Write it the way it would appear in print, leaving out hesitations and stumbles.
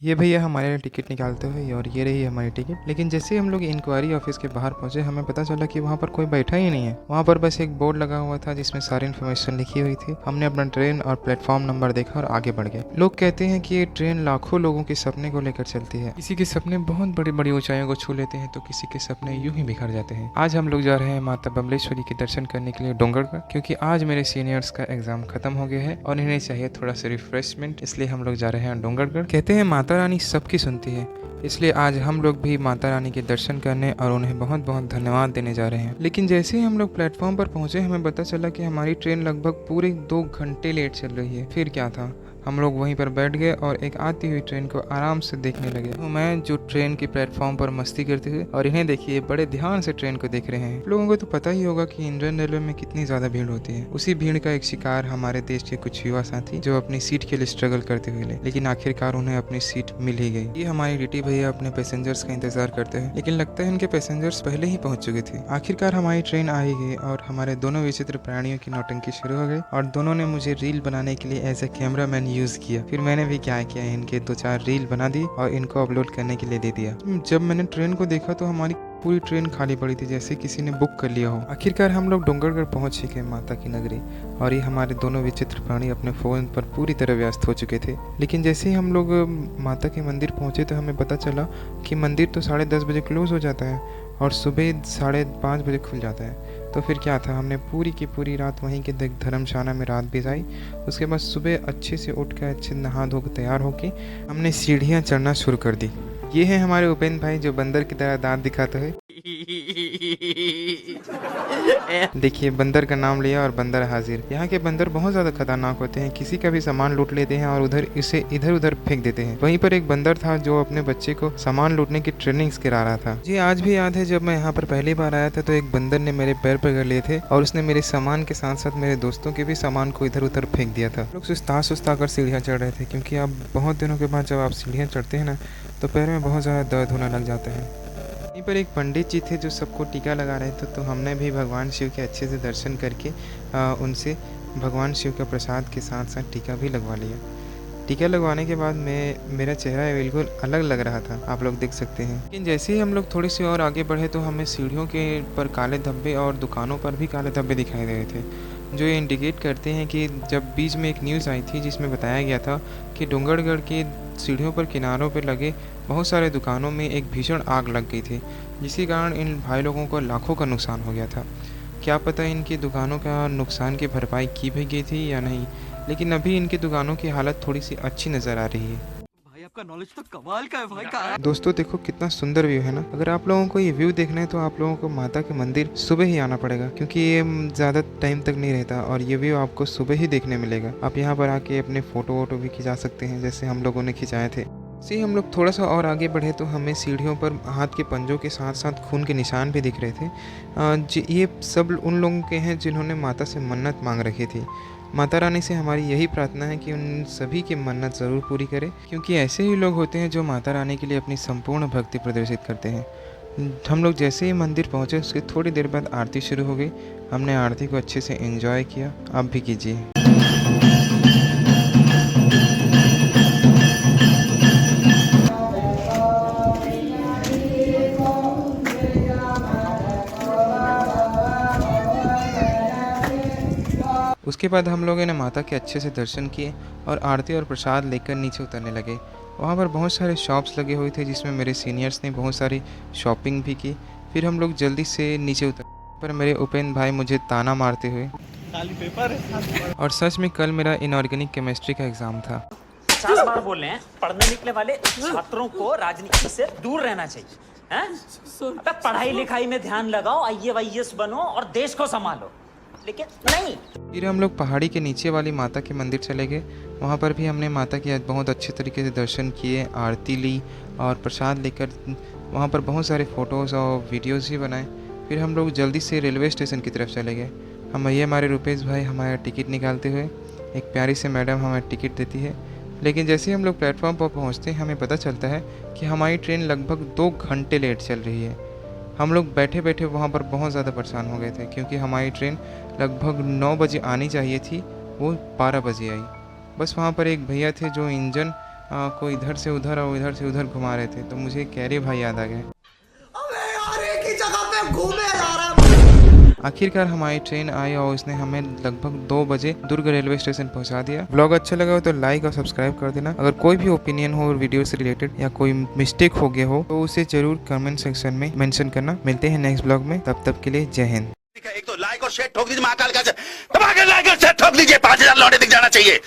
ये भैया हमारे लिए टिकट निकालते हुए और ये रही हमारी टिकट। लेकिन जैसे ही हम लोग इंक्वायरी ऑफिस के बाहर पहुंचे हमें पता चला कि वहाँ पर कोई बैठा ही नहीं है। वहाँ पर बस एक बोर्ड लगा हुआ था जिसमें सारी इन्फॉर्मेशन लिखी हुई थी। हमने अपना ट्रेन और प्लेटफॉर्म नंबर देखा और आगे बढ़ गए। लोग कहते हैं कि ये ट्रेन लाखों लोगों के सपने को लेकर चलती है। किसी के सपने बहुत बड़ी बड़ी ऊंचाइयों को छू लेते हैं तो किसी के सपने यूं ही बिखर जाते हैं। आज हम लोग जा रहे हैं माता बमलेश्वरी के दर्शन करने के लिए डोंगरगढ़, क्योंकि आज मेरे सीनियर्स का एग्जाम खत्म हो गया है और इन्हें चाहिए थोड़ा सा रिफ्रेशमेंट, इसलिए हम लोग जा रहे हैं डोंगरगढ़। कहते हैं माता रानी सबकी सुनती है, इसलिए आज हम लोग भी माता रानी के दर्शन करने और उन्हें बहुत बहुत धन्यवाद देने जा रहे हैं। लेकिन जैसे ही हम लोग प्लेटफॉर्म पर पहुंचे हमें पता चला कि हमारी ट्रेन लगभग पूरे 2 घंटे लेट चल रही है। फिर क्या था, हम लोग वहीं पर बैठ गए और एक आती हुई ट्रेन को आराम से देखने लगे। तो मैं जो ट्रेन की प्लेटफॉर्म पर मस्ती करते हुए, और इन्हें देखिए बड़े ध्यान से ट्रेन को देख रहे हैं। लोगों को तो पता ही होगा कि इंडियन रेलवे में कितनी ज्यादा भीड़ होती है। उसी भीड़ का एक शिकार हमारे देश के कुछ युवा साथी जो अपनी सीट के लिए स्ट्रगल करते हुए लेकिन आखिरकार उन्हें अपनी सीट मिल ही गई। ये हमारी टीटी भैया अपने पैसेंजर्स का इंतजार करते हैं, लेकिन लगता है इनके पैसेंजर्स पहले ही पहुंच चुके थे। आखिरकार हमारी ट्रेन आ ही गई और हमारे दोनों विचित्र प्राणियों की नौटंकी शुरू हो गई और दोनों ने मुझे रील बनाने के लिए एज ए कैमरामैन यूज किया। फिर मैंने भी क्या किया, इनके 2-4 रील बना दी और इनको अपलोड करने के लिए दे दिया। जब मैंने ट्रेन को देखा तो हमारी पूरी ट्रेन खाली पड़ी थी, जैसे किसी ने बुक कर लिया हो। आखिरकार हम लोग डोंगरगढ़ पहुंच ही गए, माता की नगरी, और ये हमारे दोनों विचित्र प्राणी अपने फ़ोन पर पूरी तरह व्यस्त हो चुके थे। लेकिन जैसे ही हम लोग माता के मंदिर पहुंचे तो हमें पता चला कि मंदिर तो 10:30 बजे क्लोज हो जाता है और सुबह 5:30 बजे खुल जाता है। तो फिर क्या था, हमने पूरी की पूरी रात वहीं के धर्मशाला में रात बिताई। उसके बाद सुबह अच्छे से उठ कर अच्छे नहा धो कर तैयार होके हमने सीढ़ियाँ चढ़ना शुरू कर दी। ये है हमारे उपेंद्र भाई जो बंदर की तरह दांत दिखाते हैं। देखिए, बंदर का नाम लिया और बंदर हाजिर। यहाँ के बंदर बहुत ज्यादा खतरनाक होते हैं, किसी का भी सामान लूट लेते हैं और इसे इधर उधर फेंक देते हैं। वहीं पर एक बंदर था जो अपने बच्चे को सामान लूटने की ट्रेनिंग करा रहा था। जी आज भी याद है, जब मैं यहाँ पर पहली बार आया था तो एक बंदर ने मेरे पैर पकड़ लिए थे और उसने मेरे सामान के साथ साथ मेरे दोस्तों के भी सामान को इधर उधर फेंक दिया था। लोग सुस्ता कर सीढ़ियाँ चढ़ रहे थे, क्योंकि अब बहुत दिनों के बाद जब आप सीढ़ियाँ चढ़ते हैं ना तो पैर में बहुत ज़्यादा दर्द होने लग जाता है। यहीं पर एक पंडित जी थे जो सबको टीका लगा रहे थे, तो हमने भी भगवान शिव के अच्छे से दर्शन करके उनसे भगवान शिव का प्रसाद के साथ साथ टीका भी लगवा लिया। टीका लगवाने के बाद मेरा चेहरा बिल्कुल अलग लग रहा था, आप लोग देख सकते हैं। लेकिन जैसे ही हम लोग थोड़ी सी और आगे बढ़े तो हमें सीढ़ियों के पर काले धब्बे और दुकानों पर भी काले धब्बे दिखाई दे रहे थे, जो ये इंडिकेट करते हैं कि जब बीच में एक न्यूज़ आई थी जिसमें बताया गया था कि डोंगरगढ़ के सीढ़ियों पर किनारों पर लगे बहुत सारे दुकानों में एक भीषण आग लग गई थी, जिसके कारण इन भाई लोगों को लाखों का नुकसान हो गया था। क्या पता इनकी दुकानों का नुकसान की भरपाई की भी गई थी या नहीं, लेकिन अभी इनकी दुकानों की हालत थोड़ी सी अच्छी नज़र आ रही है। भाई आपका नॉलेज तो कमाल का है भाई का। दोस्तों देखो कितना सुंदर व्यू है ना। अगर आप लोगों को ये व्यू देखना है तो आप लोगों को माता के मंदिर सुबह ही आना पड़ेगा, क्योंकि ये ज़्यादा टाइम तक नहीं रहता और ये व्यू आपको सुबह ही देखने मिलेगा। आप यहाँ पर आके अपने फ़ोटो वोटो भी खिंचा सकते हैं, जैसे हम लोगों ने खिंचाए थे। से हम लोग थोड़ा सा और आगे बढ़े तो हमें सीढ़ियों पर हाथ के पंजों के साथ साथ खून के निशान भी दिख रहे थे। ये सब उन लोगों के हैं जिन्होंने माता से मन्नत मांग रखी थी। माता रानी से हमारी यही प्रार्थना है कि उन सभी की मन्नत ज़रूर पूरी करे, क्योंकि ऐसे ही लोग होते हैं जो माता रानी के लिए अपनी संपूर्ण भक्ति प्रदर्शित करते हैं। हम लोग जैसे ही मंदिर पहुँचे उसके थोड़ी देर बाद आरती शुरू हो गई। हमने आरती को अच्छे से एंजॉय किया, आप भी कीजिए। उसके बाद हम लोगों ने माता के अच्छे से दर्शन किए और आरती और प्रसाद लेकर नीचे उतरने लगे। वहाँ पर बहुत सारे शॉप्स लगे हुए थे जिसमें मेरे सीनियर्स ने बहुत सारी शॉपिंग भी की। फिर हम लोग जल्दी से नीचे उतर, पर मेरे उपेंद्र भाई मुझे ताना मारते हुए, खाली पेपर है। और सच में कल मेरा इनऑर्गेनिक केमिस्ट्री का एग्ज़ाम था। 50 बार बोल रहे हैं, पढ़ने निकले वाले छात्रों को राजनीति से दूर रहना चाहिए हैं? अबे पढ़ाई लिखाई में ध्यान लगाओ, IAS बनो और देश को संभालो, लेकिन नहीं। फिर हम लोग पहाड़ी के नीचे वाली माता के मंदिर चले गए। वहाँ पर भी हमने माता के बहुत अच्छे तरीके से दर्शन किए, आरती ली और प्रसाद लेकर वहाँ पर बहुत सारे फ़ोटोज़ और वीडियोज़ भी बनाए। फिर हम लोग जल्दी से रेलवे स्टेशन की तरफ चले गए। ये हमारे रुपेश भाई हमारा टिकट निकालते हुए, एक प्यारी से मैडम हमें टिकट देती है। लेकिन जैसे ही हम लोग प्लेटफॉर्म पर पहुँचते हैं हमें पता चलता है कि हमारी ट्रेन लगभग 2 घंटे लेट चल रही है। हम लोग बैठे बैठे वहाँ पर बहुत ज़्यादा परेशान हो गए थे, क्योंकि हमारी ट्रेन लगभग 9 बजे आनी चाहिए थी, वो 12 बजे आई। बस वहाँ पर एक भैया थे जो इंजन कोई इधर से उधर और इधर से उधर घुमा रहे थे, तो मुझे कैरी भाई याद आ गए। आखिरकार हमारी ट्रेन आई और उसने हमें लगभग 2 बजे दुर्ग रेलवे स्टेशन पहुंचा दिया। व्लॉग अच्छा लगा हो तो लाइक और सब्सक्राइब कर देना। अगर कोई भी ओपिनियन हो वीडियो से रिलेटेड या कोई मिस्टेक हो गया हो तो उसे जरूर कमेंट सेक्शन में मेंशन करना। मिलते हैं नेक्स्ट ब्लॉग में, तब के लिए जय हिंद। एक तो लाइक और शेयर ठोक दीजिए, महाकाल का दबा के लाइक और शेयर ठोक दीजिए, 5000 लौटे दिख जाना चाहिए।